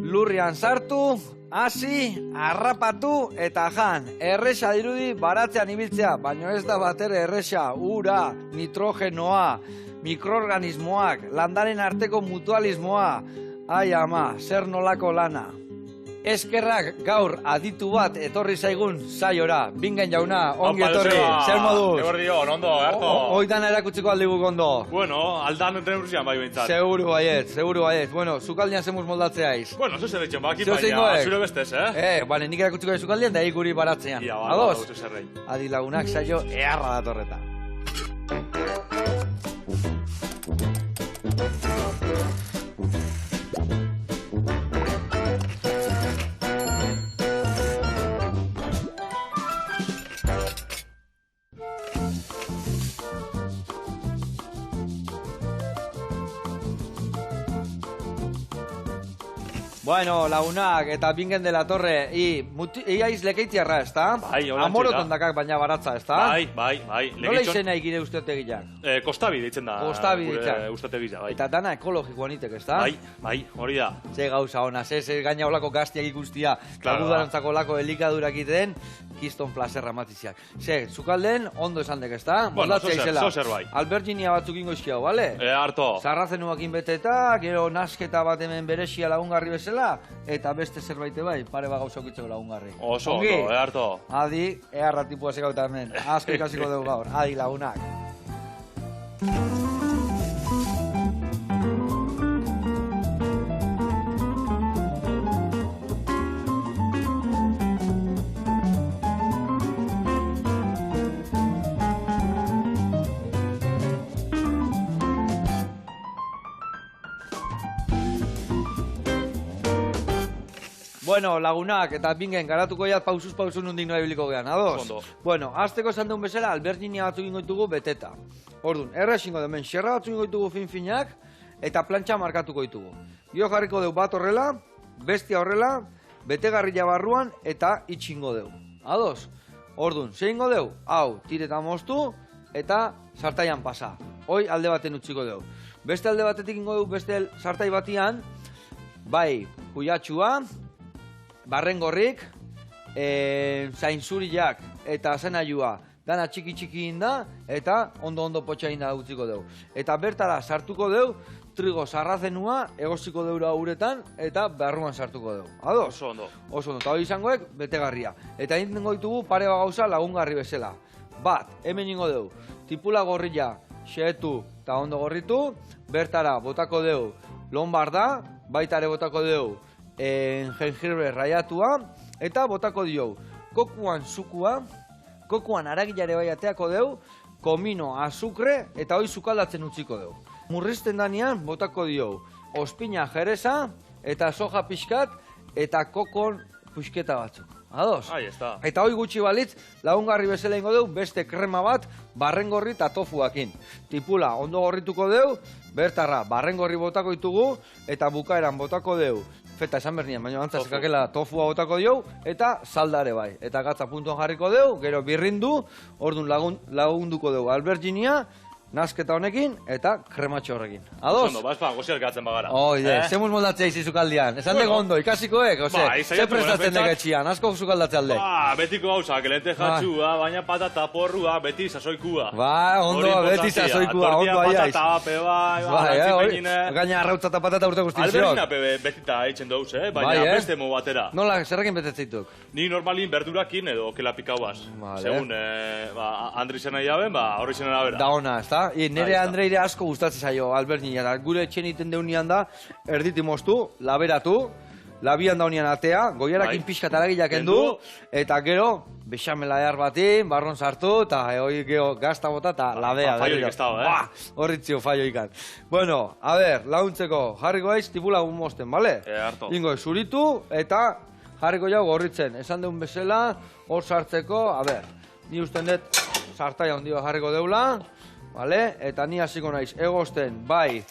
Lurrian sartu, hasi, harrapatu eta jan. Erresa dirudi baratzean ibiltzea, baina ez da batere erresa. Ura, nitrogenoa, mikroorganismoak, landaren arteko mutualismoa. Ai ama, zer nolako lana. Eskerrak gaur aditu bat etorri zaigun saiora. Bingen jauna, ongi etorri, zer moduz? Eguerdio, ondo, harto. Hoitan erakutziko aldiguk ondo. Bueno, aldan neurrian bai bintzat. Seguru baiet. Bueno, zukaldian zemuz moldatzeaiz. Bueno, zo zer etxen baki, baina zure bestez, Bane, nik erakutziko zukaldian da guri baratzean. Ia, Ados? zerrein. Adi lagunak saio eharra datorreta. Bueno, lagunak, eta bingen de la torre, iaiz lekeitiarra, ez da? Bai, hola Amoroton dakak baina baratza, ez da? Bai. Nola izena ikire usteotegiak? Kostabi deitzen da. Kostabi deitzen. Usteotegia, bai. Eta dana ekologikoa nitek, ez da? Bai, hori da. Ze gauza hona, ze gaina olako gaztiak ikustia, lagudarantzako olako elikadurak iten, kiston plazerra matiziak. Ze, zukalden, ondo esan dek, ez da? Moldatzea izela. Zozer bai. Alberginia batzuk ingo izkiau, bale? Harto. Sarrazenuakin beteta, gero nasketa bat hemen beresia lagungarri bezala, eta beste zerbait bai, pare bat gauza okitzeko lagungarri. Oso ondo, harto. Adi, eharra tipua zekau eta hemen. Asko ikasiko dugu gaur. Adi, lagunak. Bueno, lagunak, eta bingen, garatuko jat pausuz nundik nola ibiliko gehan, ados? Ondo. Bueno, azteko esan duen bezala, alberginia batzuk ingo ditugu beteta. Orduan, errezingo demen, xerra batzuk ingo ditugu fin-finak, eta plantxa markatuko ditugu. Gio jarriko deu bat horrela, bestia horrela, betegarria barruan, eta itxingo deu. Ados? Orduan, zeingo deu? Hau, tireta moztu, eta sartaian pasa. Hoi alde baten utziko deu. Beste alde batetik ingo deu, beste sartai batian, bai, kuiatxua, barrengorrik, zainzuriak eta zenaiua dana txiki inda eta ondo potxa inda utziko dugu. Eta bertara sartuko dugu trigo sarrazenua egosiko deura uretan eta barruan sartuko dugu. Ados? Oso ondo. Oso ondo. Eta hori izangoek betegarria. Eta indengo ditugu pare bat gauza lagungarri bezala. Bat, hemen ingo dugu. Tipula gorrilla xeetu eta ondo gorritu. Bertara botako dugu lombarda, baitare botako dugu jengibre raiatua, eta botako diogu kokuan zukua, kokuan aragilare bai ateako deu, komino, azukre, eta hoi zukaldatzen utziko deu. Murrizten danean, botako diogu ospina jereza, eta soja pixkat, eta kokon puxketa batzuk. Ados? Ahí está. Eta hoi gutxi balitz, lagungarri bezala ingo deu, beste krema bat, barrengorri eta tofuakin. Tipula, ondo gorrituko deu, bertarra, barrengorri botako ditugu, eta bukaeran botako deu, feta esan bernian, baina antzazekakela tofua botako diou, eta saldare bai. Eta gatza puntuan jarriko deu, gero birrindu, orduan lagunduko deu alberginia, nasketa honekin, eta krematxo horrekin. Ados? Ondo, bazpa, goziak gatzen bagara. Oide, zemuz moldatzea izizukaldian. Esan dego ondo, ikasikoek, ze prestatzen deketxian, asko zukaldatze alde. Betiko gauzak, lentejatxua, baina patata porrua, beti sasoikua. Ondo, beti sasoikua, ondo aiaiz. Tortia patata, pepe, gaina arrautza eta patata urte guztin ziok. Albergina betita eitzen dauz, baina beste mo batera. Nola, zerrekin betetzeituk? Ni normalin berdurakin edo kela pikauaz. Segun, Andri zena jaben, horri zena bera. Da ona, ez da? Nere Andreire asko gustatzen zaio albergina. Gure etxen iten deunian da, erditi moztu, laberatu, labian daunian atea, goiarakin pixka taragilak endu, eta gero, bexamela ehar batin, barron sartu, eta hori gero gazta bota, eta labea. Faioik ez dago, Horritzio faioikan. Bueno, a ber, laguntzeko, jarriko aiz, tipula mozten, bale? Harto. Ingo, zuritu, eta jarriko jau gorritzen. Esan deun bezala, hor sartzeko, a ber, ni usten dut, sartaia hondio jarriko deula, vale? Eta ni hasiko naiz egozten bai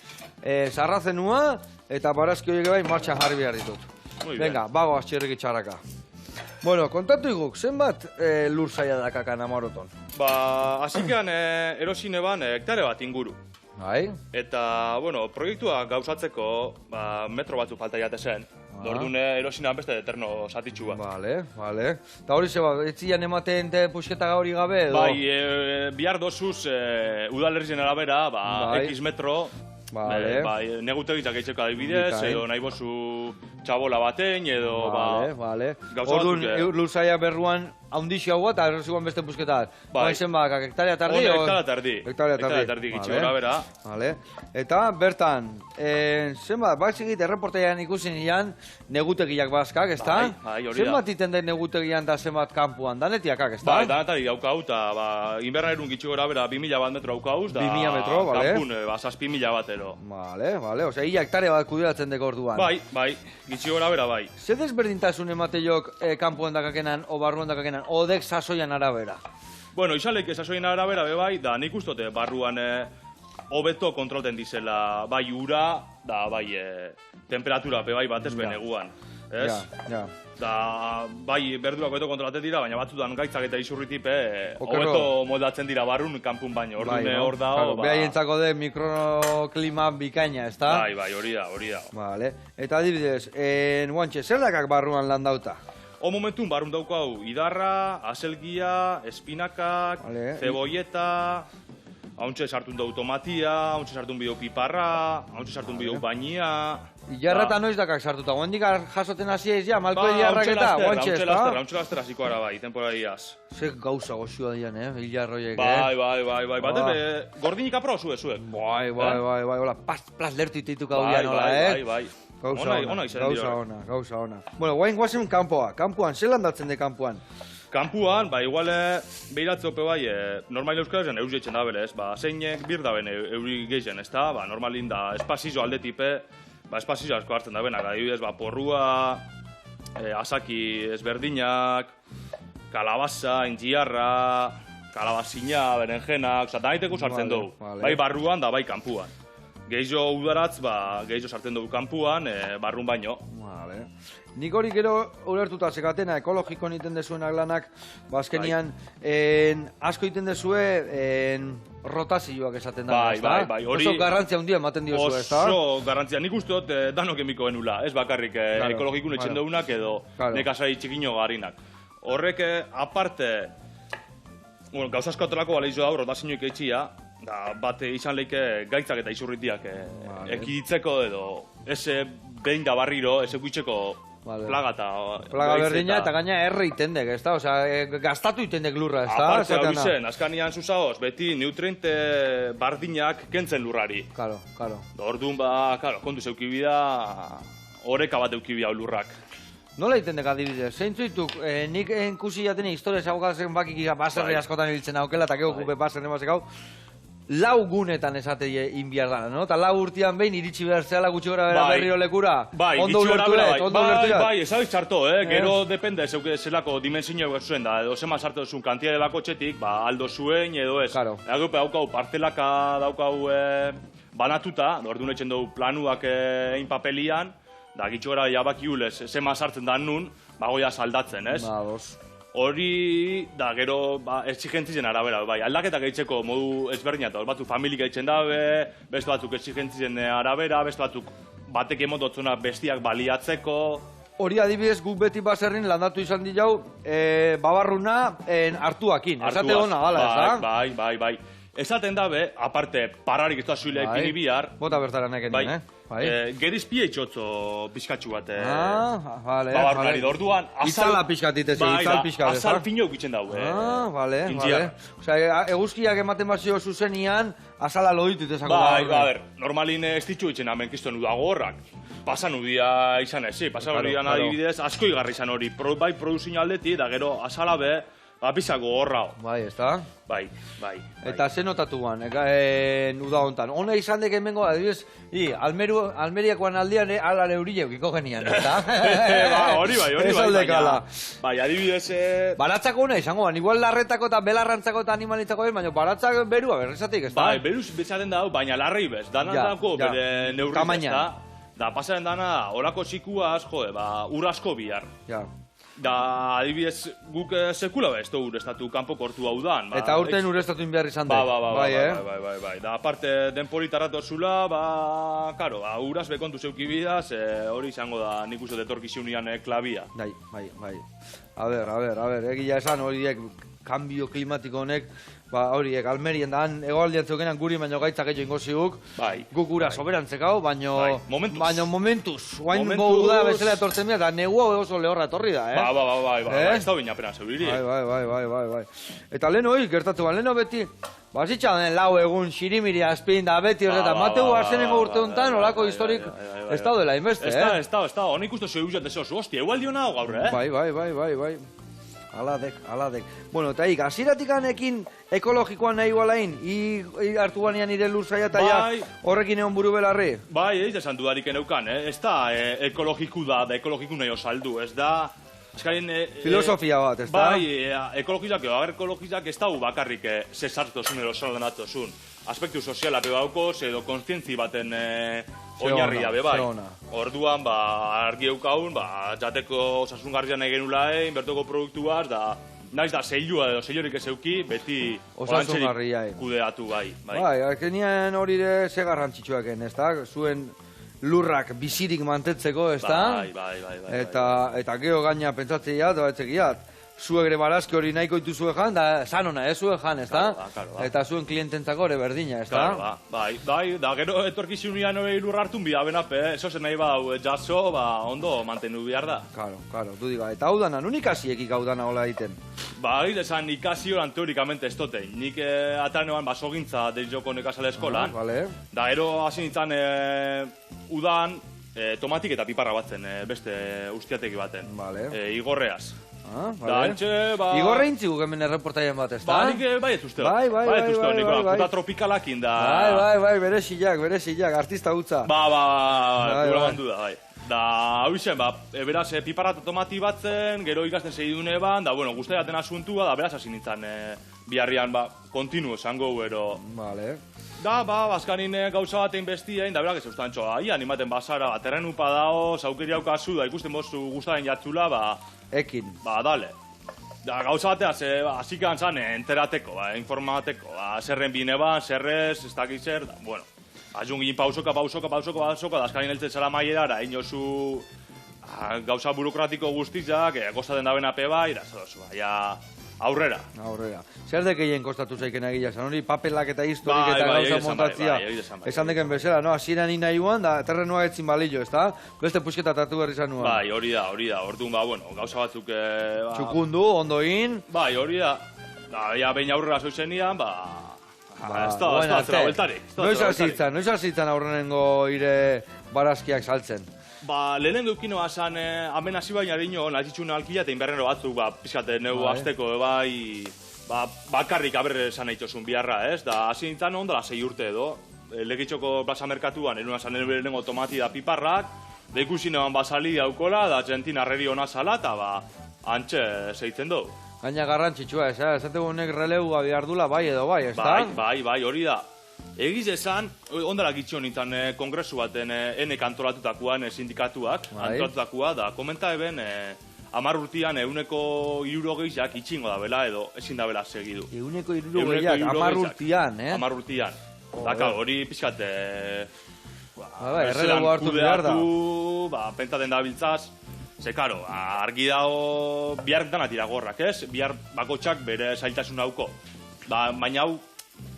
sarrazenua eta barazki horiek bai martxan jarri behar ditut. Venga, bago txirrik itxarraka. Bueno, kontatu iguk, zenbat lur zaila dakakan Amaroton? Hasikean erosin eban hektare bat inguru. Bai? Eta, bueno, proiektua gauzatzeko metro batzu falta jatezen. Orduan erosinan beste eterno satitxu bat. Bale. Eta hori zeba, ez zian ematen pusketa hori gabe edo? Bai, bihar dozuz udalerrizen arabera, X metro, negutegitzak eitzeko adibidez, edo nahi bozu txabola batein, edo gauza Orduan, lursaia berruan haundixi hau bat, eta erosiguan beste pusketat. Baizen bakak, hektarea tardi? Hektarea tardi, gitxe gora bera. Eta bertan, zenbat, bakzikit erreportaian ikusin ian negutegiak bazkak, ezta? Bai, hori da. Zenbat iten den negutegian da zenbat kanpuan, danetiakak, ezta? Bai, danetari daukau, eta inberna erun gitxe gora bera 2000 bat metro daukauz, da 2000 metro, bale. Kampun, 6.000 batero. Bale, osea, ia hektarea bat kudeatzen deko orduan. Bai, gitxe gora bera bai. Zer desberdintasun emateiok kanpuan dakakenan, o barruan dakakenan, odek sasoian arabera? Bueno, izalek sasoian arabera bai, da nik ustote barruan hobeto kontrolten dizela bai ura, da bai temperatura bai batez beneguan. Ez? Ja. Da bai berdurak hobeto kontrolaten dira, baina batzutan gaitzak eta isurritipe hobeto moldatzen dira barrun kanpun baino. Orduan hor dago. Behaientzako de mikroklima bikaina, ezta? Bai, hori da. Vale. Eta adibidez, guantxe, zer dakak barruan landauta? O momentun barrun daukau idarra, azelgia, espinakak, zeboieta, hauntxe sartun dau tomatia, hauntxe sartun bideu piparra, hauntxe sartun bideu bainia. Ilarra eta noiz dakak sartuta, guendik jasoten hasi ez ja, malko ilarrak eta, guantxe, ezta? Hauntxe laster hasiko ara bai, temporadiaz. Zer gauza gozioa dian, ilarroiek, Bai, bat gordinik apro zuek. Bai, hola, plas lertu itituk hau dian, hola, Bai. Gauza ona. Bueno, guain guazen kanpuan, zelan datzen de kanpuan? Kanpuan, igual behiratzeope bai, normal euskarazen eus jeitzen da berez, zeinek bir da ben euri geixen, ez da? Normalin da espazizo aldetipe, espazizo asko hartzen da benak, adibidez, porrua, asaki ezberdinak, kalabaza, intziarra, kalabazina, berenjenak, daiteko sartzen dugu, bai barruan da bai kanpuan. Geixo udaratz, geixo sartzen dugu kanpuan, barrun baino. Nik hori gero ulertuta zekatena, ekologiko niten dezuenak lanak, azkenian asko iten dezue rotazioak esaten da. Bai, hori... Oso garrantzia handia ematen diozue, ez da? Oso garrantzia, nik uste dut danok emiko genula, ez bakarrik ekologikun etxen dugunak edo nekazari txikino garinak. Horrek aparte, gauza askotelako bale izo da, rotazioik eitxia, bat izan leike gaitzak eta izurritiak ekiditzeko edo eze behin da barriro, eze guitzeko plaga berdina eta gaina erre itendek, ez da? Osea, gastatu itendek lurra, ez da? Aparte hau izen, azkanian zuzagoz, beti nutriente bardinak kentzen lurrari. Claro. Orduan kontu zeukibida, oreka bat eukibida lurrak. Nola itendek adibidez? Zeintzu dituk, nik enkusi jatene historia zagokazen bakik baserri askotan hiltzen aukela, eta geokupe baserri mazek hau, lau gunetan esatei inbiar dana, no? Eta lau urtean behin iritsi behar zehala gutxi gora bera berriro lekura. Ondo ulertu bai, ezabiz txarto, gero depende zelako dimensio zuen da, edo zema sartu duzun kantia de bakotxetik, aldo zuen edo ez. Egope daukau partelaka daukau banatuta, orduan etxen dugu planuak egin papelian, da gitxo gara jabaki hulez, zema sartzen da nun, goia saldatzen, ez? Hori, da, gero, exigentzien arabera, bai, aldaketak egiteko modu ezberdina, eta batzuk familik egiten dabe, beste batzuk exigentzien arabera, beste batzuk batek emototzuna bestiak baliatzeko. Hori adibidez guk beti baserrin landatu izan di jau, babarruna hartuakin, esate hona, gala, ez da? Bai. Esaten dabe, aparte, pararik ez da zuile ekini bihar. Bota bertara nekenin, Gerizpie itxotzo pizkatxu bat. Vale. Babarunari da orduan. Itzala pizkatitezio, itzal pizkatez. Azal fino egitzen daue. Vale. Osea, eguzkiak ematen bazio zuzenian, azala lodititezako. Bai, normalin ez ditxu itzen hemen kiston udago horrak. Pasan udia izan ez, pasan udian adibidez, asko igarri izan hori, bai produzio aldeti, da gero azala be, apizako horra. Bai, ez da? Bai. Eta ze notatu guan, uda hontan. Hona izan dek emengo, adibidez, Almeriakoan aldean ala neurile eukiko genian, ez da? Hori bai. Bai, adibidez... Baratzako hona izango, igual larretako eta belarrantzako eta animalitzako baina baratzak berua berrezatik, ez da? Bai, beruz bezaten dago, baina larrei bez, danantako bere neurriz, ez da? Da, pasaren dana, orako txikuaz, ur asko bihar. Da, adibidez, guk sekula ez dugu urestatu kanpo kortu hau dan. Eta urten urestatu inbiar izan da. Bai. Da, aparte, denpori tarratu zula, karo, uraz bekontu zeuki bidaz, hori izango da nik uste detorkizunean klabia. Bai. A ber, egia esan horiek, kambio klimatiko honek, horiek, Almerien da, egoaldian zeukenan guri baino gaitzak egin goziguk, guk ura soberantzekau, baino momentuz, guain gogu da bezala etortzen bia, eta negua oso lehorra etorri da, Bai, ez da bina pena zeuriri. Bai. Eta leheno hori, gertatu leheno beti, bazitxa den lau egun xirimiri azpin da beti horretan, mateu arzenengo urte honetan, olako historik ez daudela inbeste, Ez da, honik uste zeu uzat ez oso, hostia, egualdi hona hau gaur, Bai. Aladek. Bueno, eta hasieratik anekin ekologikoan nahi gualain, hartu ganean nire lur saia eta horrekin egon buru belarri. Bai, ez esan dudarik eneukan, ez da ekologiku da ekologiku nahi osaldu, ez da... Filosofia bat, ez da? Bai, ekologizak ez da bakarrik zesartozun edo saldanatozun. Aspektu soziala bebaukoz edo konstientzi baten oinarria bebai. Orduan, argi eukaun, jateko osasungarrian egin ulain, bertoko produktuaz, da naiz da zeilua edo zeilorik ez euki, beti osasungarria kudeatu bai. Bai, akenien hori ze garrantzitsuaken, ez da? Zuen lurrak bizirik mantetzeko, ez da? Bai. Eta geho gaina pentsatzea da etzekiat. Zuegre barazki hori nahiko ditu zuen jan, da sanona, zuen jan, ez da? Eta zuen kliententzako ere berdina, ez da? Bai, da gero etorkizunean hori lur hartun bida benape, eso zen nahi bau jaso, ondo mantenu behar da. Karo, du diga. Eta hau dana, nun ikasiekik hau dana hola egiten? Esan ikasi horan teorikamente ez totein. Nik atanean basogintza deizoko nekazale eskolan. Da gero hasi nintzen udan tomatik eta piparra batzen, beste ustiateki baten. Igorreaz. Igorre intziguk hemen erreportaien bat, ez da? Nik bai ez usteo. Bai, puta tropikalakin da. Bai, beresiak, artista gutza. Gura bandu da, bai. Da, hau izen, beraz, piparra eta tomati batzen, gero ikasten segidune ban, da, bueno, guztai daten asuntua, da, beraz hasi nintzen biharrian, kontinu esango, ero... Da, bazkanin gauza batein bestien, da, berak ez eustan txoa, animaten bazara, terrenupa dao, zaukeri haukazu, da, ikusten bozu guztaren jatzula, ekin. Dale. Da, gauza bateaz, hasikan zan, enterateko, informateko, zerren bine ban, zerrez, ez dakiz zer, da, bueno, azungin pausoka, da, azkarin eltzen zela maierara, inozu gauza burokratiko guztizak, kostaten da benape bai, da, zadozu, aurrera. Zer dekeien kostatu zeiken egia, zan hori papelak eta historik eta gauza montatzia. Esan deken bezala, no? Hasieran ina iguan, da terrenua etzin balillo, ez da? Beste pusketa tatu berri zan nuan. Bai, hori da. Orduan, bueno, gauza batzuk... Txukundu, ondoin. Bai, hori da. Da, behin aurrera zoizen nian, ez da atzera beltarik. Noiz hasitzen aurrenengo ire barazkiak saltzen? Lehenengo eukinoa zan, hamen hasi baina dino, nahizitzun alkia eta inberrero batzuk, pizkate neu azteko, bakarrik aberre esan nahitozun biharra, ez? Da, hasi nintzen ondala 6 urte edo, legitxoko plaza merkatuan, eruna zan lehenengo tomati da piparrak, da ikusi neban basali daukola, da Argentina herreri hona zala, eta antxe zeitzen dugu. Gaina garrantzitsua, ez da? Esategu honek releua behar dula, bai edo bai, ez da? Bai, hori da. Egiz esan, ondara gitxo nintzen kongresu baten enek antolatutakoan sindikatuak, antolatutakoa, da komenta eben 10 urtean euneko 60 itxingo da bela edo ezin da bela segidu. Euneko 60, 10 urtean, 10 urtean. Da, hori pixkat... Errelego hartu behar da. Pentaten da biltzaz, ze karo, argi dago bihar danatira gorrak, ez? Bihar bakotxak bere zailtasun hauko. Baina hau,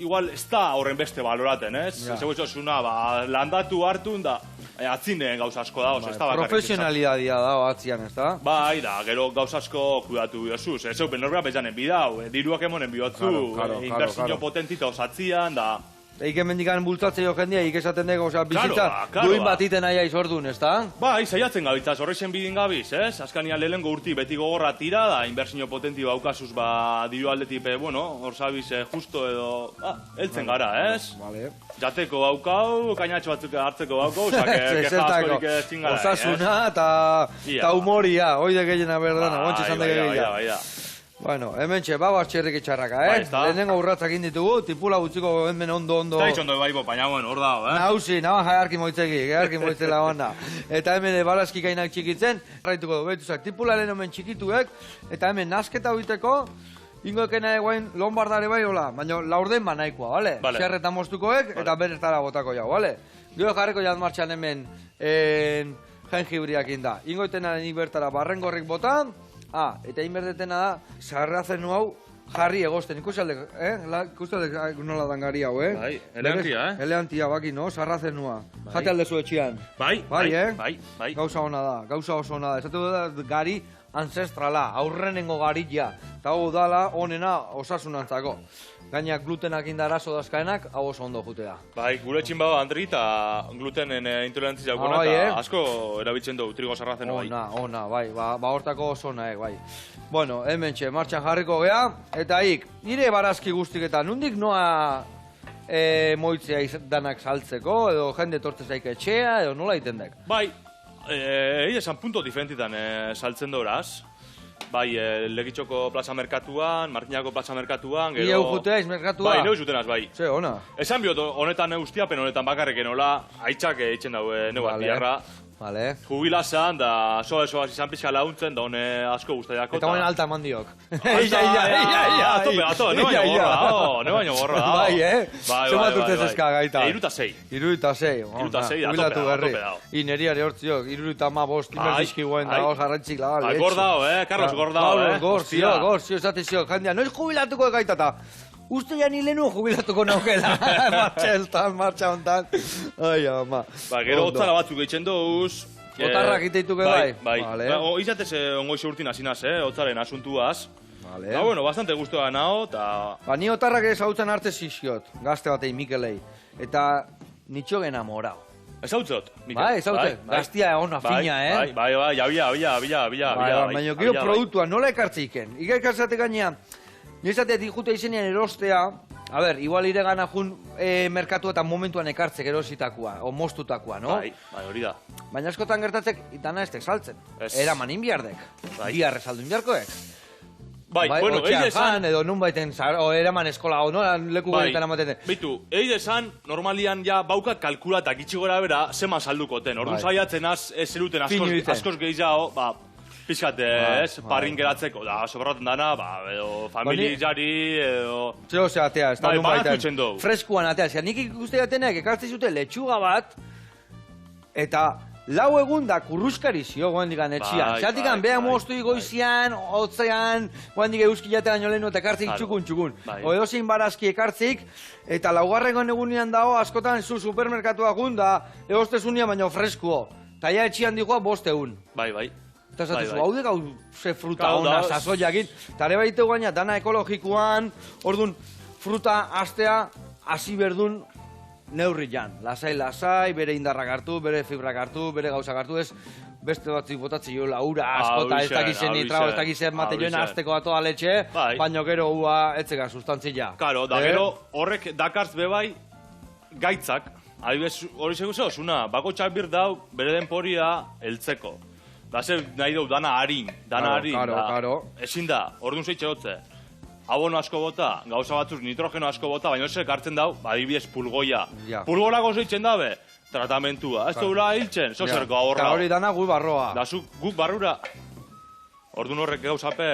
igual ez da horren beste baloraten, ez? Zego etxosuna, landatu hartun da, atzinen gauza asko da, ez da bakarrik. Profesionalidadia da, atzian, ez da? Bai, da, gero gauza asko kudatu biozuz, ez eupen norbera bezanen bidau, diruak emonen bihotzu, inbertsio potentita osatzian, da... Eik emendikan bultzatze jo jendia, eik esaten dugu, bizitza duin bat iten aiaiz ordun, ez da? Bai, zaiatzen gabitzaz, horrexen bidin gabiz, ez? Azkanian lehenengo urti beti gogorra tira, da, inbertsio potenti baukazuz, diru aldetik, hor zabiz, justo edo, eltzen gara, ez? Jateko baukau, kainatxo batzuk hartzeko baukau, keja askorik ezin gara, ez? Osasuna eta humoria, oide gehiena berdana, gontxe izan da gehiagia. Bueno, hemen txe, bago txerrik itxarraka, Lehenengo urratzak inditugu, tipula gutziko hemen ondo. Eta itxondo bai, baina bueno, hor dago, Nauzi, naban jaiarki moitzela onda. Eta hemen barazkikainak txikitzen, raituko du, behituzak, tipularen hemen txikituek, eta hemen nasketa huiteko, ingoekena egoen lombardare bai, hola, baina laurden nahikoa, bale? Xerretan moztukoek, eta beretara botako jau, bale? Gero jarriko jat martxan hemen jengibriak inda. Ingoetena nik bertara barrengorrik bota, eta inberdetena da, sarrazen hau jarri egosten, ikusaldek, nola dangari hau, Bai, eleantia, Eleantia, baki, no? Sarrazen nua. Jate aldezu etxian. Bai. Gauza hona da, esatu da gari ancestrala, aurrenengo garilla, eta hau dala honena osasunantzako. Gainak glutenak indarazo dazkaenak, hau oso ondo jutea. Bai, gure etxin bau Andri eta glutenen intolerantzia daukona, eta asko erabiltzen dugu trigo sarrazen bai. Ona, bai, ba hortako oso naek, bai. Bueno, hemen txe, martxan jarriko gea, eta nire barazki guztik eta nundik noa moitzea danak saltzeko, edo jende tortze zaik etxea, edo nola iten dek? Bai, esan punto diferentitan saltzen doraz. Bai, Legitxoko plaza merkatuan, Martinako plaza merkatuan, gero... Ieu juteaiz merkatua? Bai, neu jutenaz, bai. Ze, ona. Esan biot, honetan neustiapen, honetan bakarrik enola, aitzak eitzen daue neu atiarra. Vale. Jubilazan, da soa izan pixka launtzen, da hone asko guztaiako. Eta honen alta eman diok. Gato, ne baino gorra da. Bai, Zemat urtez ezka gaita? 66. 66, jubilatu berri. Ineriare hortziok, 75, inberdizki guen da, jarrantzik lagal. Gordao, Carlos Gordao, Gorzio, esatizio, jandia, noiz jubilatuko gaitata. Uste ja ni lehenu jubilatuko naukela, martxa hontan. Ai, ama. Gero otzara batzuk eitzen duz. Otarrak iteituke bai? Bai. Izatez ongoize urtin asinaz, otzaren asuntuaz. Vale. Bueno, bastante guztua nao, eta... Ni otarrak ez hautzen arte ziziot, gazte batei Mikelei. Eta nitxo enamorao. Ez hautzot, Mikel? Bai, ez hautzen. Gaztia ona, fina, Bai, abia. Baina gero produktua nola ekartziken. Ika ekartzate gainean, nirezatea dijute izenean erostea, a ber, igual ire gana jun merkatu eta momentuan ekartzek erositakoa, o moztutakoa, no? Bai, hori da. Baina askotan gertatzek, itana estek saltzen. Eraman inbiardek. Diarre saldu inbiarkoek. Bai, bueno, eide esan... edo nun baiten, eraman eskola, o nola leku gaitan amaten den. Bitu, eide esan, normalian ja bauka kalkulatak itxi gora bera, zema saldukoten. Orduan saiatzen ez zeruten askoz gehiago, pixkat, parrin geratzeko, da, sobraten dana, edo familiari, edo... Zeo ze atea, ez da nun baiten. Freskuan atea, nik ikuste jatenek, ekartzen zute letxuga bat, eta lau egun da kurruskari zio goendikan etxian. Zeratikan, beha moztu goizian, hotzean, goendik euski jatean jolenu eta ekartzik txukun. Edo zein barazki ekartzik, eta laugarrengon egunean dago, askotan zu supermerkatua gunda, egoztezunia baino freskuo. Ta ja etxian digoa 5 egun. Bai. Eta zatezu, hau dek hau ze fruta hona, sasoiakin. Eta ere baite guaina, dana ekologikoan, orduan, fruta astea, hasi berdun, neurri jan. Lasai, bere indarrak hartu, bere fibrak hartu, bere gauzak hartu ez, beste batzik botatzi jo laura askota, ez dakizen nitrao, ez dakizen mate joen azteko atoa letxe, baino gero hua etzeka sustantzia. Karo, da gero horrek dakartz bebai gaitzak, adibes hori zego osuna, bako txapir dau bere denporia heltzeko. Da ze nahi dugu dana harin, ezin da, orduan zeitxe hotze. Abono asko bota, gauza batzuz nitrogeno asko bota, baina ez hartzen dau, adibidez pulgoia. Pulgorako zeitzen dabe, tratamentua. Ez dugula hiltzen, zozerko ahorra. Eta hori dana gu barroa. Da zu guk barrura. Orduan horrek gauzape...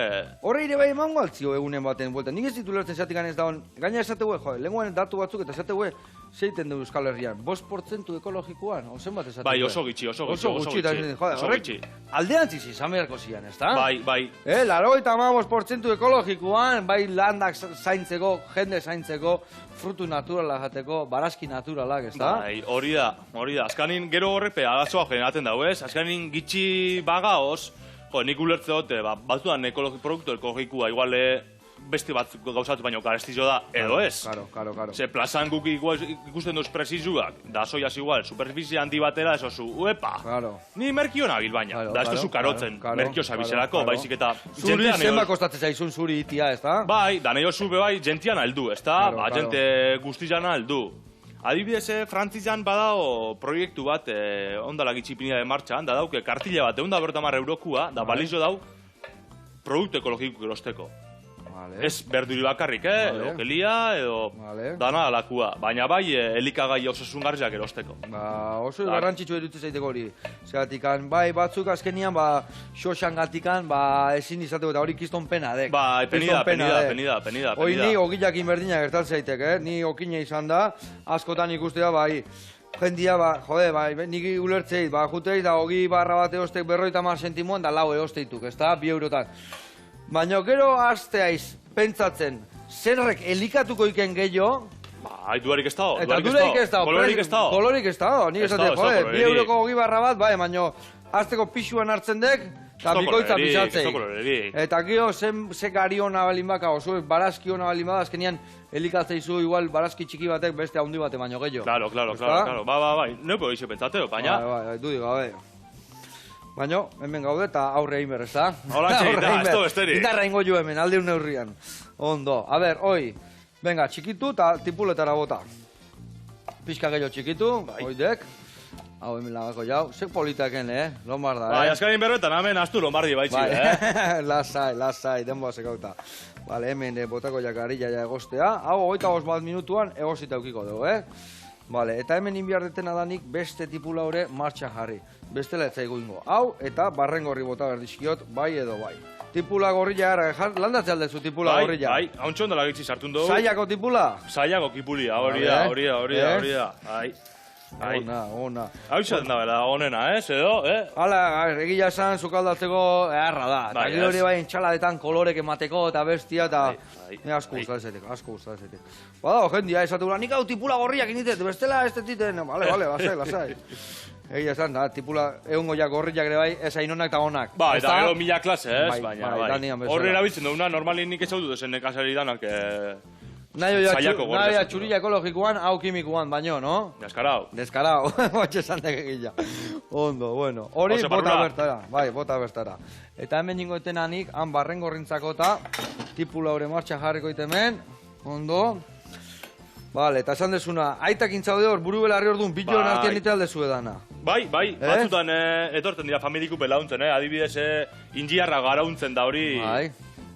Horre ire bai emango altzio egunen baten bueltan. Nik ez ditu lertzen zatik ez daun. Gaina esateu, lenguan datu batzuk eta esateu zeiten du Euskal Herrian. 5% ekologikoan, ozen bat esateu. Bai, oso gitxi. Horrek, aldeantziz izan beharko zian, ez da? Bai. 85% ekologikoan, bai landak zaintzeko, jende zaintzeko, frutu naturala jateko, barazki naturalak, ez da? Bai, hori da. Azkanin gero horrepe, agazoa generaten dau, ez? Azkanin gitxi bagaoz, nik ulertze dute, batzuan produktu ekologikua iguale beste bat gauzatu baino garestizo da, edo ez? Karo. Ze plazan guk ikusten duz presizuak, da soiaz igual, superfizia handi batera, ez osu, uepa! Ni merkio nabil baina, da ez duzu karotzen, merkio zabizelako, baizik eta... Zuri zenba kostatzen zaizun zuri itia, ez da? Bai, da nahi osu bebai jentian aldu, ez da? Jente guztizana aldu. Adibidez, Frantzizan badao proiektu bat, ondala gitxipinida de martxan, da dauke kartile bat, €150 da balizo dau produktu ekologiko erosteko. Ez berduri bakarrik, edo kelia, edo dana alakua. Baina bai, elikagai osasungarriak erosteko. Oso garrantzitsu edutze zaiteko hori. Zeratikan, bai, batzuk azkenian, xoxangatikan, ezin izateko, eta hori kiston pena, dek. Bai, penida. Hoi ni ogilakin berdina gertatzen zaitek, ni okine izan da, askotan ikustea, bai, jendia, nik ulertzeit, jutei, da hogi barra bat eostek 50 sentimoan, da lau eosteituk, ez da, 2 eurotan. Baina gero azteaiz, pentsatzen, zerrek elikatuko iken gehiago... Dudarik ez dago, kolorik ez dago. Nik esaten, 2 euroko hogi barra bat, baina azteko pixuan hartzen dek, eta bikoitza pisatzei. Eta gero, ze gari hona balin baka, oso barazki hona balin bada, azkenian elikatzeizu igual barazki txiki batek beste handi bate baino gehiago. Claro. Bai, neuko egizio pentsateo, baina... Bai, dudik gabe. Baina, hemen gaude eta aurre egin berrez, da? Holatxe, ez da besterik. Indarra ingo jo hemen, aldeun neurrian. Ondo. A ber, hoi. Venga, txikitu eta tipuletara bota. Pixka gehiago txikitu, oidek. Hau hemen lagako jau. Zek politaken, Lombarda, Bai, azkarin berbetan, hemen astu Lombardi baitzi, Lasai, denboa zekauta. Vale, hemen botako jakarilla ja egostea. Hau, 25 minutuan egosita eukiko dugu, Vale, eta hemen inbiardetena danik beste tipula hori martxa jarri. Bestela ez zaigu ingo. Hau, eta barrengorri bota berdizkiot, bai edo bai. Tipula gorrilla gara, landatzea aldezu tipula gorrilla. Bai, hauntxo ondo lagitzi sartun dugu. Saiako tipula? Saiako kipulia, hori da. Ona. Hau izaten da bela, onena, edo, Hala, egila esan, zukaldatzeko eharra da. Eta gero hori bai entxaladetan kolorek emateko eta bestia, eta asko gustazetek. Bada, jendia, esatu gula, nik hau tipula gorriak initet, bestela ez tetiten. Bale, lasai. Egia esan, da, tipula egungo ja gorriak ere bai, ez hainonak eta onak. Ba, eta gero 1000 klase, baina, horre erabiltzen duguna, normalin nik ez hau dut esen nekazari danak, Nahi txurilla ekologikoan, hau kimikoan, baino, no? Deskarao, batxe esan egila. Ondo, bueno. Hori bota bertara, bai, bota bertara. Eta hemen ningo etenanik, han barrengorrintzako eta tipula hori martxa jarriko itemen. Ondo. Bale, eta esan desuna, aitak intzaude hor, buru belarri hor duen, biloen artean nite aldezu edana. Bai, batzutan etorten dira familiku pelauntzen, adibidez, ingiarra garauntzen da hori.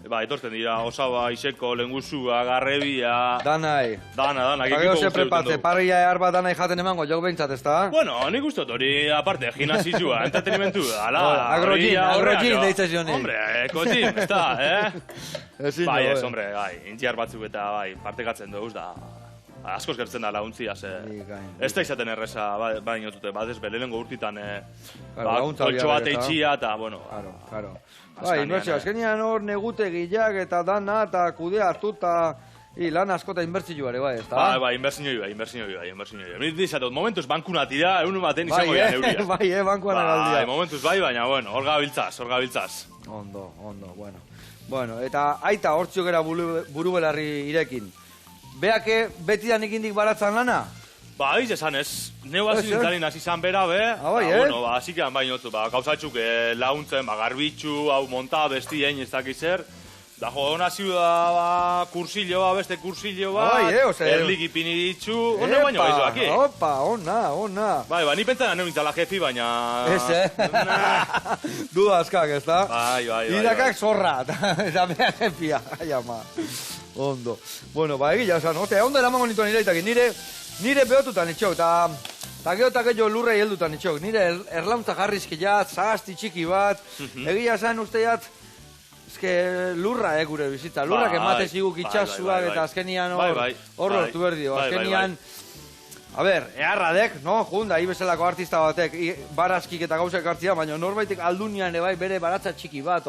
Ba, etortzen dira, osaba, iseko, lenguzua, garrebia... Danai. Dana, Gero ze prepatze, parria ehar bat danai jaten emango, jok behintzat, ez da? Bueno, nik ustot hori, aparte, gimnasizua, entretenimentu, ala... Agrokin, deitza zioni. Hombre, ekotxin, ez da, Bai, ez, hombre, intziar batzuk eta, partekatzen dugu, da... Askoz gertzen da laguntzia, ez da izaten erreza, baina otute, ez lehenengo urtitan, koltxo bat eitxia, eta, bueno... Claro. Bai, inbertzio, azkenian hor negute gilak eta dana eta kudea hartu eta lan askota inbertzio ere, bai, ez da? Bai, inbertzio. Nire dizatot, momentuz bankuna tira, egun baten izango dira neuria. Bai, bankuan agaldia. Bai, momentuz bai, baina, bueno, hor gabiltzaz. Ondo, bueno. Bueno, eta aita hortzio gera buru belarri irekin. Beake beti da nikindik baratzan lana? Ba, eiz esan ez, neu hasi dintzalin hasi izan bera, bueno, hasikean bainotzu, gauzatxuk laguntzen, garbitxu, hau monta, bestien, ez dakiz zer, da hona ziu da, kursillo beste kursillo erlik ipini ditzu, hone baino baizu aki. Opa, ona. Bai, ni pentsan aneu nintzala jefi, baina... Ez, Duda askak, ez da? Bai. Irakak zorra, eta bea jefia, ama. Ondo. Bueno, egila, oza, no? Ondo eramango nituen ireitakin, nire behotutan itxok, eta gehiago lurrei heldutan itxok. Nire erlauntza jarrizkiat, zagazti txiki bat, egia esan usteat, lurra gure bizitza. Lurrak ematez iguk itxasuak eta azkenian hor lortu berdio. Azkenian, a ber, eharradek, no? Junda, bezalako artista batek, barazkik eta gauzak hartzia, baina norbaitek aldunian bere baratza txiki bat,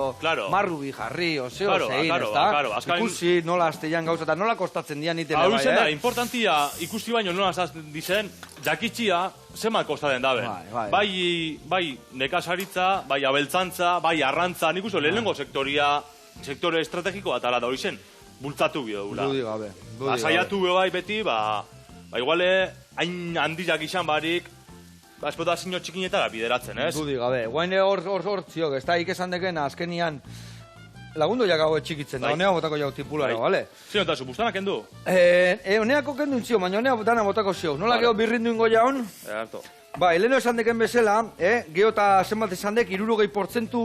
marrubi jarri, zeo zein, ez da? Ikusi nola azteian gauza, eta nola kostatzen dian iten bai, da, importantia ikusti baino nola azten dizen, jakitxia, zemat kostaten dabe. Bai nekazaritza, bai abeltzantza, bai arrantza, nik uste lehenengo sektore estrategiko bat ala da hori zen, bultzatu bio dula. Dudi gabe. Saiatu bio bai beti, iguale, hain handiak izan barik, espota zinio txikinetara bideratzen, ez? Dudi gabe. Guain hor ziok, ez da ikesan dekena azkenian lagundu jakago txikitzen da, honea botako jau tipulara, bale? Zio, eta bustanak kendu? Honeako kendu intzio, baina honea dana botako zio. Nola geho birrindu ingo jaun? Bai, leheno esan deken bezala, geho eta zenbat esan dek, 60%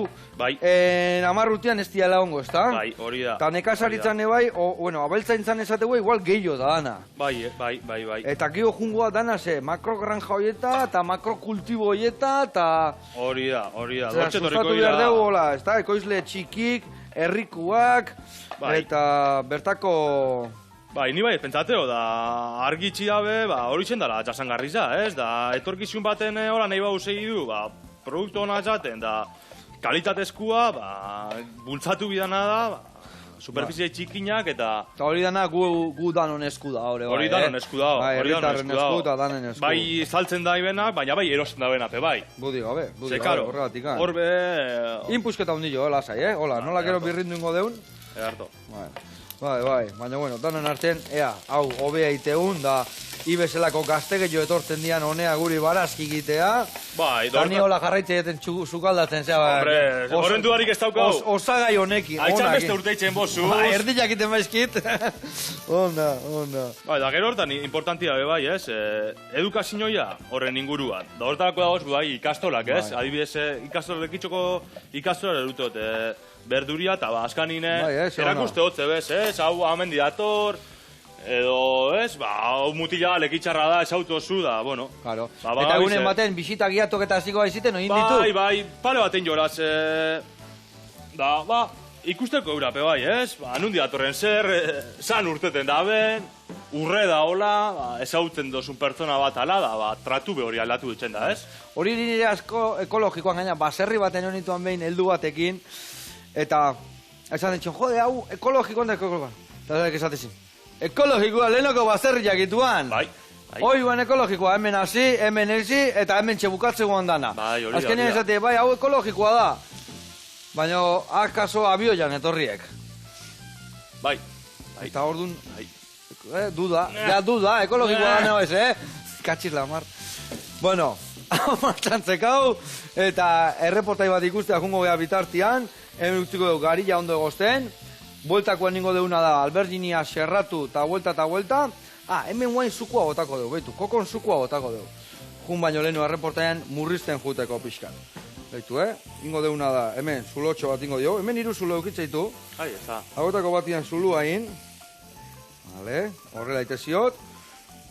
amarrutian ez diala ongo, ezta? Bai, hori da. Eta nekazaritzan bai, abeltzaintzan esategu igual gehiago da dana. Bai. Eta geho jungoa dana ze, makrogranja horieta, eta makrokultibo horieta, eta... Hori da. Sustatu behar dugu, hola, ezta? Ekoizle txikik, herrikuak, eta bertako... Bai, ni bai, pentsateo, da argitxi dabe, hori zen dara jasangarri za, ez? Da, etorkizun baten hola nahi bau segi du, produktu hona jaten, da, kalitatezkoa, bultzatu bidana da, superfizie txikinak, eta... Eta hori dana gu danon esku da, hori. Hori danon esku da, hori danon esku da, danen esku. Bai, saltzen da ibenak, baina bai, erosten da benape, bai. Budi gabe, horregatik. Horbe... Inpusketa hundillo, lasai, hola, nola gero birrindu ingo deun? Egarto. Bai, baina bueno, danen artean, hau, hobea iteun, da, ibezelako gazte gehiago etortzen dian honea guri barazki egitea. Bai, Dani hola jarraitze egiten sukaldatzen, zea, hombre, horren duarik ez daukau. Osagai honekin, Aitzan beste urteitzen bozuz. Erdiak iten baizkit. Onda. Bai, da gero hortan importantia be bai, ez? Edukazioa horren inguruan. Da hortarako dagoz, bai, ikastolak, ez? Adibidez, ikastolak itxoko ikastolak erutot, berduria eta askanine erakuste hotze bez, ez? Hau amendi dator, edo, ez? Hau mutila lekitxarra da, ez autozu da, bueno. Claro. Eta egunen baten, bisita giatok eta ziko baiziten, oin ditu? Bai, pale baten joraz, da, ikusteko eurape bai, ez? Nundi datorren zer, zan urteten daben, urre da hola, ezautzen dozun pertsona bat ala da, tratu be hori aldatu ditzen da, ez? Hori nire asko ekologikoan gaina, baserri baten honituan behin heldu batekin, eta esan ditxon, jode, hau ekologikoan da ekologikoan. Eta zaitek esatezin, ekologikoa lehenoko baserriak ituan. Bai. Hoi guan ekologikoa, hemen hasi, hemen ezi, eta hemen txebukatze guan dana. Bai, hori da. Azkenean esate, bai, hau ekologikoa da. Baina, akaso abioian etorriek. Bai. Eta hor dun, duda, ekologikoa da nago ez, Katxiz la mar. Bueno, hau martxantzekau, eta erreportai bat ikustea jungo geha bitartian, hemen utziko dugu garilla ondo egozten, bueltakoan ningo deuna da, alberginia xerratu eta vuelta, hemen guain zukua botako dugu, behitu, kokon zukua botako dugu. Jun baino lehenu erreportaian murrizten juteko pixkan. Behitu, ingo deuna da, hemen zulotxo bat ingo dio, hemen hiru zulo eukitzeitu. Agotako batian zulu hain, horrela iteziot,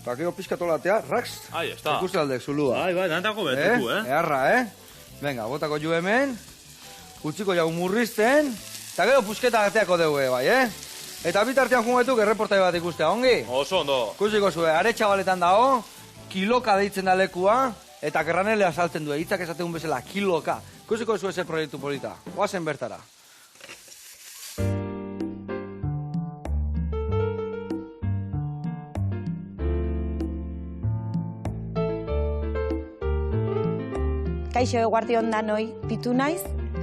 eta gero pixkatolatea, raks, ikuste aldek zulua. Bai, nantako betuku, Eharra, venga, botako ju hemen, utziko jau murrizten, eta gero pusketa ateako dugu, bai, Eta bitartean jungetuk erreportai bat ikustea, ongi? Oso ondo. Kusiko zue, Aretxabaletan dago, kiloka deitzen da lekua, eta granelea saltzen du, hitzak esategun bezala, kiloka. Kusiko zue zer proiektu polita, oazen bertara. Kaixo eguardi ondan hoi, pitu naiz,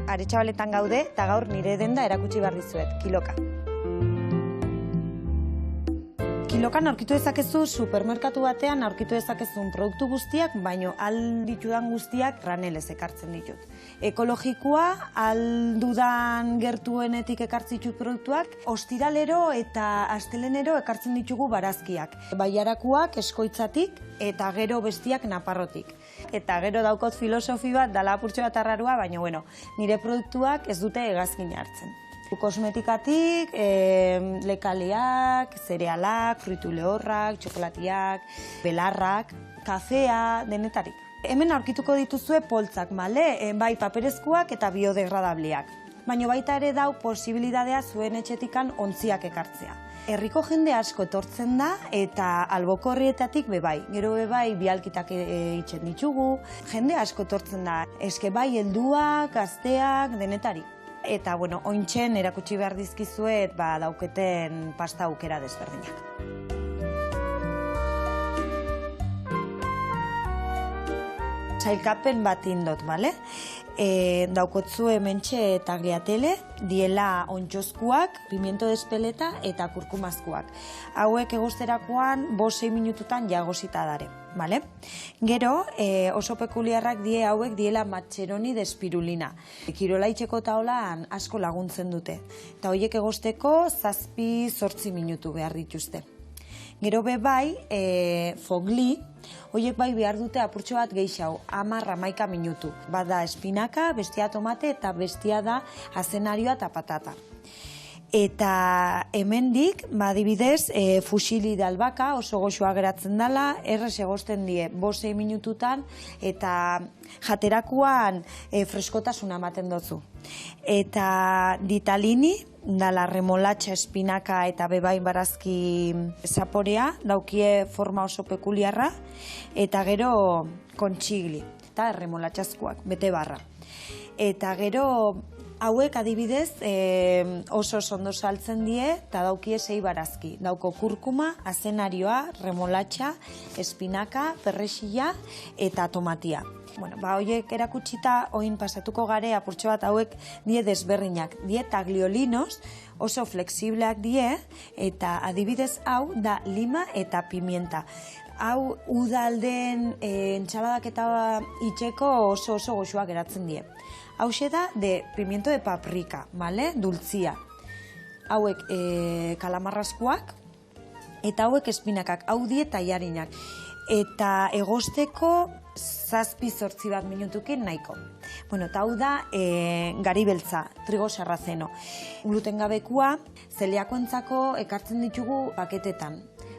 Aretxabaletan gaude, eta gaur nire denda erakutsi behar dizuet, kiloka. Kilokan aurkitu ezakezu supermerkatu batean aurkitu ezakezun produktu guztiak, baino alditudan guztiak granelez ekartzen ditut. Ekologikoa, aldudan gertuenetik ekartzitut produktuak, ostiralero eta astelenero ekartzen ditugu barazkiak. Baiarakuak eskoitzatik eta gero bestiak naparrotik. Eta gero daukot filosofi bat, dala apurtxo bat arrarua, baina bueno, nire produktuak ez dute hegazkin hartzen. Kosmetikatik, lekaleak, zerealak, fruitu lehorrak, txokolatiak, belarrak, kafea, denetarik. Hemen aurkituko dituzue poltzak, bai paperezkoak eta biodegradableak. Baina baita ere dau posibilidadea zuen etxetikan ontziak ekartzea. Herriko jende asko etortzen da eta albokorrietatik bebai. Gero bebai bialkitak itxen ditugu. Jende asko etortzen da. Eske bai helduak, gazteak, denetarik. Eta, bueno, ointxen erakutsi behar dizkizuet dauketen pasta aukera desberdinak. Sailkapen bat indot, bale? Daukotzu hementxe tagliatelle, diela ontxozkuak, pimiento despeleta eta kurkumazkuak. Hauek egosterakoan 5-6 minututan jagosita dare, bale? Gero, oso pekuliarrak hauek diela matxeroni de espirulina. Kirola itxeko taolan asko laguntzen dute. Eta horiek egosteko 7-8 minutu behar dituzte. Gero be bai, fogli, horiek bai behar dute apurtxo bat gehiago, 10-11 minutu. Bada espinaka, bestia tomate eta bestia da azenarioa eta patata. Eta hemendik, adibidez, fusili de albaka oso goxoa geratzen dela, errez egosten die 5-6 minututan eta jaterakuan freskotasuna ematen dozu. Eta ditalini, dala remolatxa, espinaka eta bebain barazki zaporea, daukie forma oso pekuliarra, eta gero kontxigli, eta remolatxazkoak, bete barra. Eta gero hauek adibidez oso ondo saltzen die eta daukie 6 barazki. Dauko kurkuma, azenarioa, remolatxa, espinaka, perrexila eta tomatia. Bueno, horiek erakutsita oin pasatuko gare apurtxo bat hauek die desberdinak. Die tagliolinos oso flexibleak die eta adibidez hau da lima eta pimienta. Hau udalden entxaladak eta itxeko oso goxoak geratzen die. Hauxe da de pimiento de paprika, vale? Dultzia. Hauek kalamarrazkoak eta hauek espinakak, hau die taillarinak. Eta egosteko 7-8 bat minutukin nahiko. Bueno, eta hau da garibeltza, trigo sarrazeno. Gluten gabekua, zeliakoentzako ekartzen ditugu paketetan.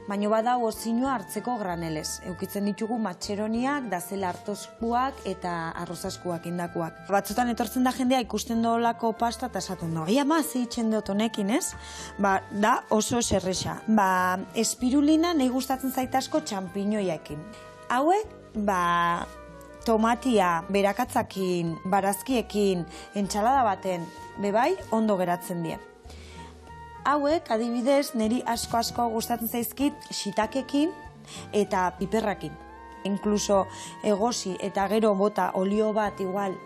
Baina bada ozinua hartzeko granelez. Eukitzen ditugu matxeroniak, dazela hartozkuak eta arrozaskuak indakuak. Batzutan etortzen da jendea ikusten dolako pasta eta esaten du. Ia ma, zeitzen dut honekin, ez? Da oso serresa. Espirulina nahi gustatzen zaitasko txampiñoiekin. Hauek, tomatia, berakatzakin, barazkiekin, entxalada baten, bebai, ondo geratzen die. Hauek, adibidez, niri asko gustatzen zaizkit xitakekin eta piperrakin. Inkluso egosi eta gero bota olio bat igual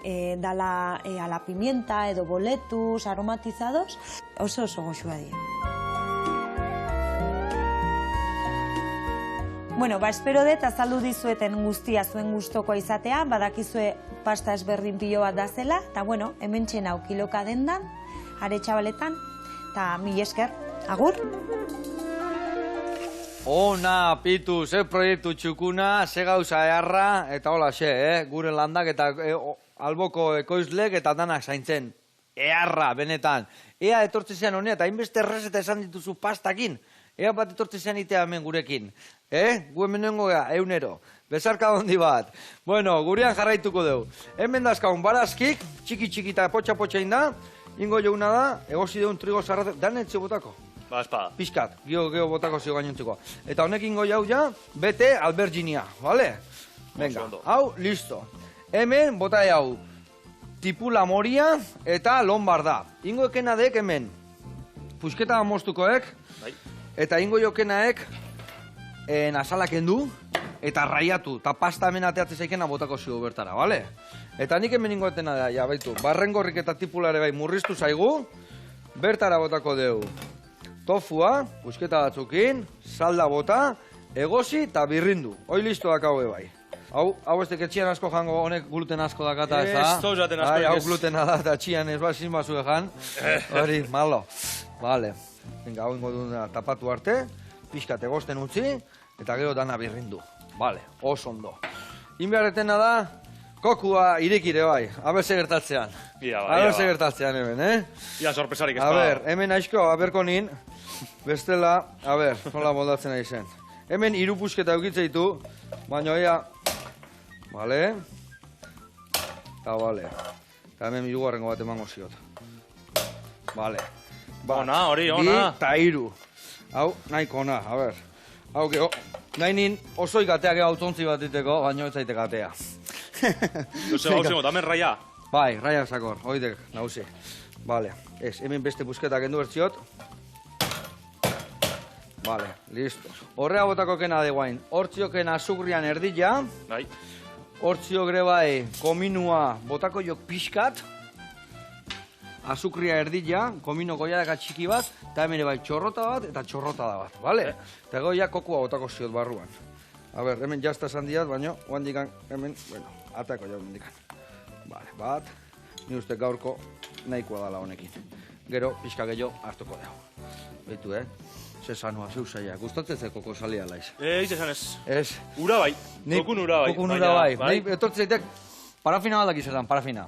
dala a la pimienta edo boletus aromatizados, oso goxua die. Bueno, espero dut azaldu dizueten guztia zuen gustokoa izatea, badakizue pasta ezberdin pilo bat da zela, eta bueno, hemen txenau kiloka dendan, Aretxabaletan, eta mil esker, agur! Ona, Pitu, ze proiektu txukuna, ze gauza eharra, eta hola gure landak eta alboko ekoizlek eta danak zaintzen. Eharra, benetan. Ea etortze zean honea, eta hainbeste errezeta esan dituzu pastakin. Ea bat etortze zean itea hemen gurekin. Gu hemen nengo gea, eunero. Bezarka hondi bat. Bueno, gurean jarraituko dugu. Hemen dazkaun barazkik, txiki eta potxa inda, ingo jouna da, egosi deun trigo zarratzen, danetzio botako? Ba, espada. Piskat, geho botako zio gainontzeko. Eta honek ingo jau ja, bete alberginia, bale? Venga, hau, listo. Hemen, bota hau, tipula moria eta lombarda. Ingo ekena dek hemen, pusketa moztukoek, eta ingo jokenaek, nasalak endu, eta raiatu, eta pasta hemen ateatzen zaikena botako zio bertara, bale? Eta nik hemen ingo etena da, ja, baitu, barrengorrik eta tipulare bai murriztu zaigu, bertara botako deu. Tofua, pusketa batzukin, salda bota, egosi eta birrindu. Hoi listo dakau bai. Hau ez teketxian asko jango, honek gluten asko dakata ez da? Ez, toz jaten asko ez. Hau glutena da eta txian ez bat zinbazu egan. Hori, malo. Vale. Venga, hau ingo duna tapatu arte, pixkat egosten utzi, eta gero dana birrindu. Vale, oso ondo. Inbeharretena da, kokua irekire bai, aberse gertatzean. Aberse gertatzean hemen, Ia sorpresarik ez da. A ber, hemen aizko, aberko nin, bestela, a ber, nola moldatzen ari zen. Hemen hiru pusketa eukitze ditu, baina ea, bale, eta bale. Eta hemen hirugarrengo bat emango ziot. Bale. Ona, hori, ona. Bi eta hiru. Hau, nahiko ona, a ber. Hau, geho, nahi nin osoi gateak autontzi bat diteko, baina ez zaite gatea. Jose, hau tamen raia. Bai, raia sakor, oidek, nauzi. Bale, ez, hemen beste busketak endu bertziot. Bale, listo. Horrea botako kena de guain. Hortziok azukrian erdila. Bai. Hortziok gre bai, kominua botako jok pixkat. Azukria erdila, komino goiadaka txiki bat, eta hemen bai txorrota bat eta txorrotada bat, bale? Eta goia kokua botako ziot barruan. A ber, hemen jazta esan diat, baina, oandikan, hemen, bueno, atako jau mendikan. Bale, bat, ni uste gaurko nahikoa dala honekin. gero pixka gehiago hartuko dugu. Beitu, Ze sanua, zeu saia. Gustatzen ze koko salia laiz. Esan ez. Ez. Ura bai. Kokun ura bai. Kokun ura bai. Nahi, etortzen zaitek, parafina bat dakizan, parafina.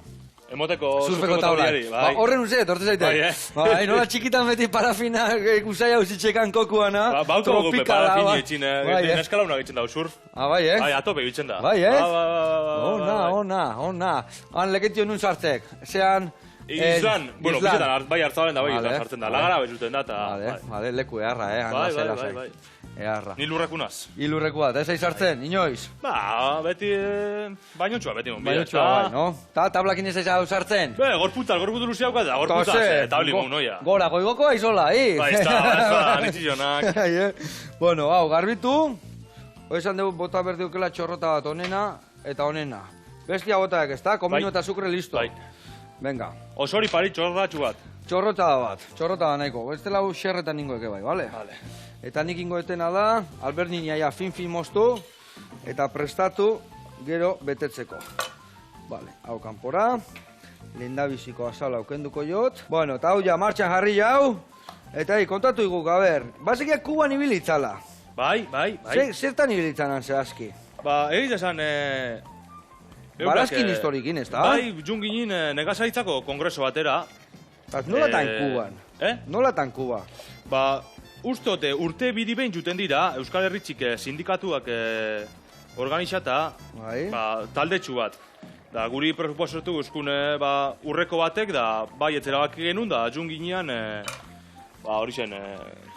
Emoteko surfeko taulari. Horren uze, etortzen zaitek. Bai, nola txikitan beti parafina usaia usitxekan kokuana. Bauko gupe parafini etxin, neskala una gitzen dau surf. Bai, Bai, atope gitzen da. Bai, Ona. Han leketio nun sartzek. Zean... Islan, bueno, bizetan, bai hartzabalen da, bai Islan sartzen da. Lagara bezuten da, eta... Vale, leku eharra, Bai. Eharra. Ni lurrekunaz. Ilurreku bat, ez sartzen, inoiz? Ba, beti... Bainontxua, beti non. Bainontxua, bai, no? Ta tablakin ez hau sartzen? Be, gorputu luziauka da, gorputaz, tabli mun, noia. Gora, goigoko aizola, Ba, ez da, nitzizonak. Bueno, hau, garbitu. Oizan dugu bota berdiukela txorrota bat onena eta onena. Bestia botaak ez da, komino eta sukre listo. Bai. Venga. Osori pari txorratxu bat. Txorrota da nahiko. Ez dela xerretan ningo eke bai, bale? Vale. Eta nik ingo etena da, alberdin ja fin moztu, eta prestatu gero betetzeko. Vale, hau kanpora. Lehendabiziko azala aukenduko jot. Bueno, eta hau ja, martxan jarri jau. Eta kontatu iguk, a ber. Basekiak kuban ibilitzala. Bai. Zertan ibilitzanan zehazki? Ba, egiz esan... Barazkin historikin, ez da? Bai, junginin negazaritzako kongreso batera. Nolatan Kuban? Nolatan Kuba? Ba, ustote urte bidi behin juten dira, Euskal Herritxik sindikatuak organizata, taldetxu bat. Da, guri proposotu guzkune urreko batek, da, bai, etzera baki genuen, da, junginean, hori zen,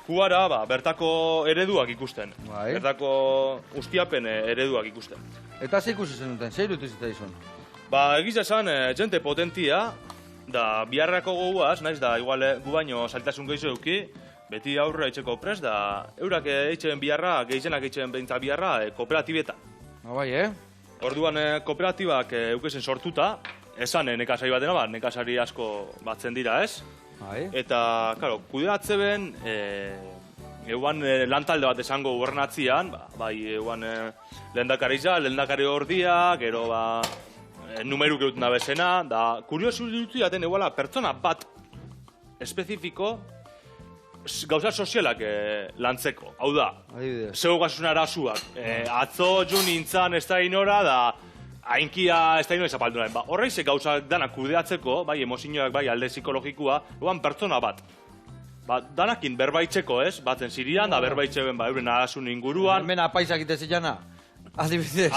Kubara, bertako ereduak ikusten. Bertako ustiapen ereduak ikusten. Eta ze ikusi zenuten, ze irutu zitaizun? Ba, egiz esan, jente potentia, da, biharrako goguaz, naiz da, igual, gu baino saltasun gehiago euki, beti aurra eitzeko prest, da, eurak eitzen biharra, gehienak eitzen behintza biharra, kooperatibeta. Bai, Orduan, kooperatibak eukezen sortuta, esan nekazari batena, nekazari asko batzen dira, ez? Eta, karo, kudeatze ben, euan lantalde bat esango gobernatzian, bai, euan lehendakari ordia, gero, numeru geutuna bezena, da, kuriosu dirutu jaten euala pertsona bat espezifiko gauza sozialak lantzeko. Hau da, zeu gazuzen arazuak, atzo jo nintzan ez da inora, da, hainkia ez da ino ezapaldu nahi. Horreizek gauzak danak kudeatzeko, bai, emozioak, bai, alde psikologikoa, euan pertsona bat. Danakin berbaitzeko, ez? Batzen zirian, da berbaitzeben, euren arazun inguruan. Hemen apaisak itezitana. Adibidez.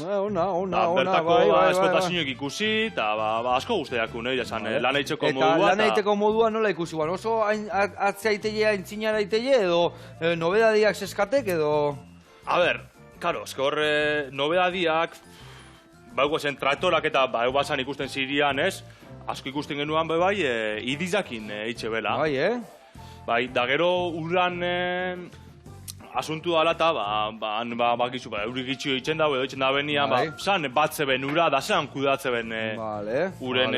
Ona. Bertako espotazioak ikusi, eta asko guztiak nahi, esan, lan eitzeko modua. Eta lan eitzeko modua nola ikusi, oso atzea iteia, entzinara iteia, edo nobedadiak zeskatek, edo... A ber, karo, eske horre nobedadiak, zen traktorak eta basan ikusten zirian, ez? Asko ikusten genuan, bai, idizakin eitxe bela. Bai, da gero uran asuntu alata, bakizu, eurik itxio eitzen dago, edo eitzen da benian, zan bat zeben ura, da zan kudatze ben uren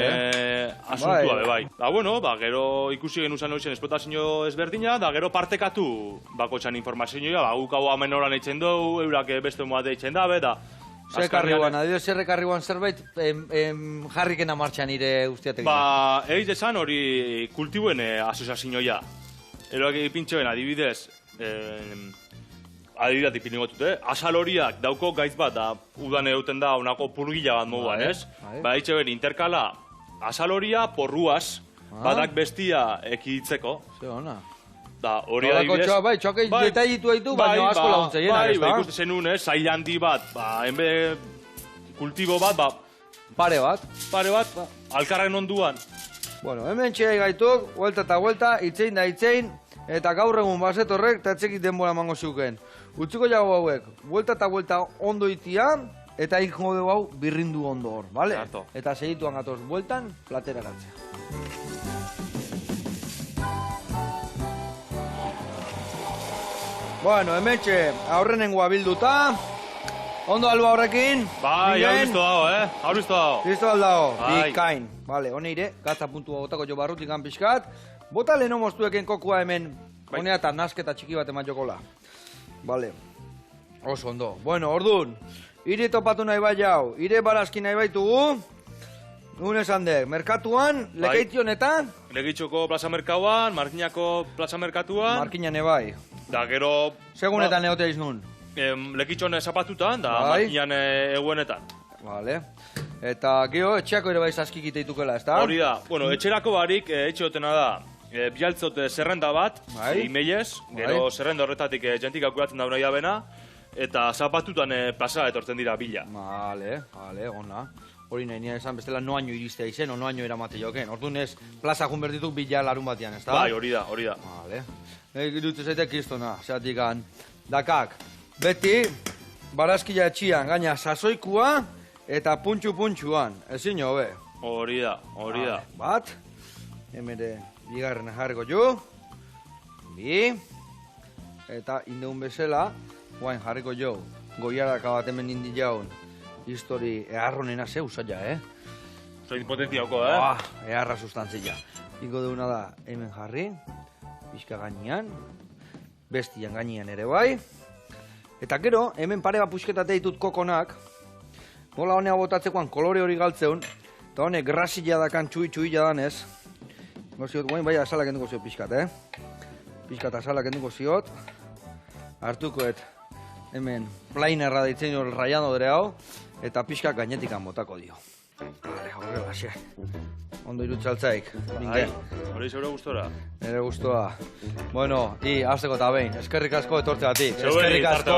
asuntua, bai. Da, bueno, gero ikusi genu zan hoizen esplotazio ezberdina, da gero partekatu bako txan informazioa, guk hau amen horan eitzen dugu, eurak beste moate eitzen dabe, da... Zerrekarriguan, adioz zerrekarriguan zerbait jarrikena martxan nire ustiatek. Eiz esan hori kultibuen asoziazioa. Eroak pintxoen adibidez, adibidatik pinigotut, asal horiak dauko gaitz bat, da udan euten da onako purgila bat moduan, ez? Eitxe ben, interkala asal horia porruaz, badak bestia ekiditzeko. Ze hona. Da, hori adibidez... Bai, txoak detaitu haitu, baina asko laguntza jenak, ez da? Bai, ikuste zenun, zail handi bat, enbe kultibo bat, pare bat, alkarren onduan. Bueno, hemen txea gaituk, huelta eta huelta, itzein da itzein, eta gaur egun bazet horrek, eta etzekit denbora mango ziuken. Utziko jago hauek, huelta eta huelta ondo itia, eta ingo dugu hau birrindu ondo hor, bale? Eta segituan gatoz bueltan, platera eratzea. Bueno, hementxe, aurrenengoa bilduta. Ondo alba horrekin? Bai, hau listo dago, hau listo dago. Listo aldago, bikain. Vale, hone ire, gazta puntua botako jo barrutik pixkat. Bota leheno moztueken kokua hemen, honea eta nasketa txiki bat eman jokola. Vale, oso ondo. Bueno, orduan, ire topatu nahi bai jau, ire barazki nahi baitugu. Nun esan dek, merkatuan, lekeition eta? Legeitxoko plaza merkauan, Markinako plaza merkatuan. Markinan ebai. Da, gero... Segunetan neoteiz nun? Lekitxon zapatutan, da, Markinan eguenetan. Vale. Eta, gero, etxeako ere bai zaskikite itukela, ez da? Hori da. Bueno, etxerako barik, etxeotena da, bialtzot zerrenda bat, imeiez, gero zerrenda horretatik jentik akuratzen da unai abena, eta zapatutan plaza etortzen dira bila. Vale, ona. Hori nahi nire esan bestela noaino iristea izen, o noaino eramate joken. Orduan ez, plaza junbertituk bila larun batian, ez da? Bai, hori da. Vale. Irutu zaite kristona, zeatik dakak. Beti, barazkila etxian, gaina sasoikua eta puntxu-puntxuan, ezin hobe. Hori da. Bat, emere bigarren jarriko jo, bi, eta indeun bezala, guain jarriko jo, goiaraka bat hemen indi jaun, histori eharronena zeu zaila, Zoin potentziako, Eharra sustantzia. Iko deuna da, hemen jarri, pixka gainean, bestian gainean ere bai, eta gero, hemen pare bat pusketate ditut kokonak, nola honea botatzekoan kolore hori galtzeun, eta honek grasila dakan txui-txuila danez, goziot, guain bai azalak enduko ziot pixkat, Pixkat azalak enduko ziot, hartukoet hemen plainerra deitzen hor raiano dure hau, eta pixka gainetikan botako dio. Horrela, xe. Ondo irutzaltzaik. Hori zeure gustora. Nere gustoa. Bueno, hasteko eta behin. Eskerrik asko etortzeagatik. Eskerrik asko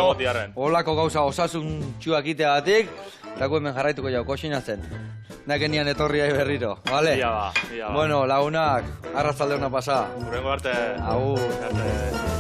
holako gauza osasun txuak iteagatik. Eta hemen jarraituko jau, kosinatzen. Nakenian etorria berriro, vale? Ia ba. Bueno, lagunak, arratzalde hona pasa. Hurrengo arte. Agur.